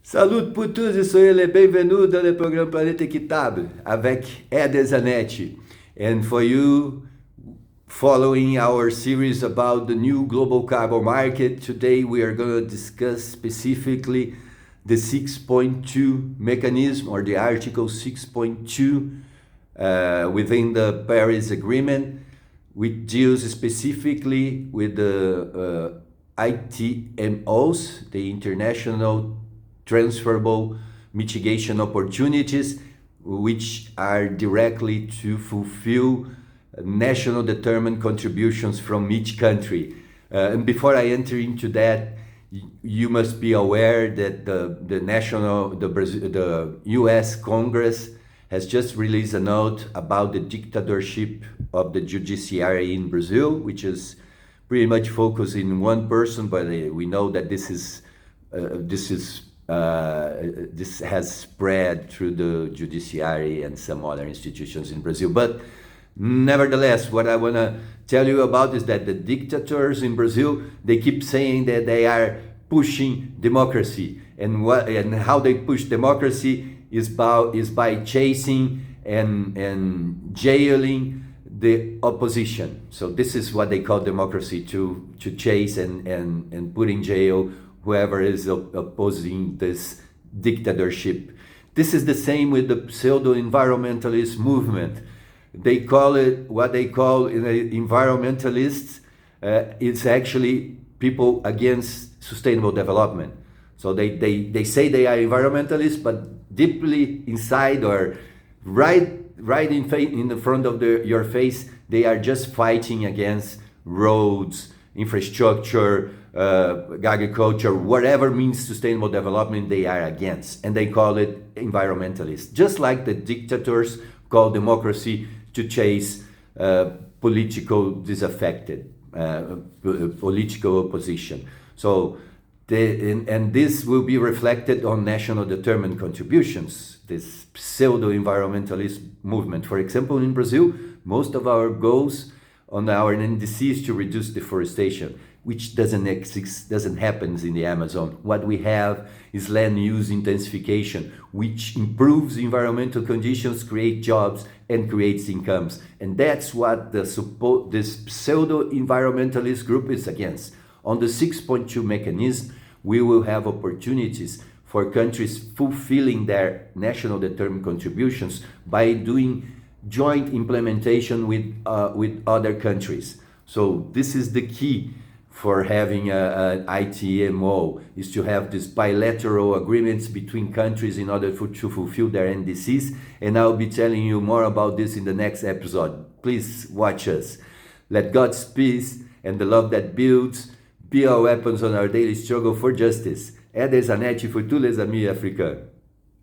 Salut pour tous et soyez les bienvenus dans le programme Planète Équitable avec Eder Zanetti. And for you following our series about the new global carbon market, today we are going to discuss specifically the 6.2 mechanism or the Article 6.2 within the Paris Agreement, which deals specifically with the ITMOs, the International Transferable Mitigation Opportunities, which are directly to fulfill national determined contributions from each country. And before I enter into that, you must be aware that the U.S. Congress has just released a note about the dictatorship of the judiciary in Brazil, which is pretty much focused in one person, but we know that this has spread through the judiciary and some other institutions in Brazil. But nevertheless, what I want to tell you about is that the dictators in Brazil, they keep saying that they are pushing democracy, and how they push democracy is by chasing and jailing the opposition. So this is what they call democracy, to chase and put in jail whoever is opposing this dictatorship. This is the same with the pseudo-environmentalist movement. They call it what they call environmentalists. It's actually people against sustainable development. So they say they are environmentalists, but deeply inside or right in the front of your face, they are just fighting against roads, infrastructure, agriculture, whatever means sustainable development, they are against, and they call it environmentalists. Just like the dictators call democracy to chase political disaffected, political opposition. So, this will be reflected on national determined contributions, this pseudo-environmentalist movement. For example, in Brazil, most of our goals on our NDC is to reduce deforestation, which doesn't happen in the Amazon. What we have is land use intensification, which improves environmental conditions, creates jobs, and creates incomes. And that's what this pseudo-environmentalist group is against. On the 6.2 mechanism, we will have opportunities for countries fulfilling their national determined contributions by doing joint implementation with other countries. So this is the key for having an ITMO, is to have these bilateral agreements between countries in order to fulfill their NDCs. And I'll be telling you more about this in the next episode. Please watch us. Let God's peace and the love that builds be our weapons on our daily struggle for justice. Eder Zanetti pour tous les amis africains.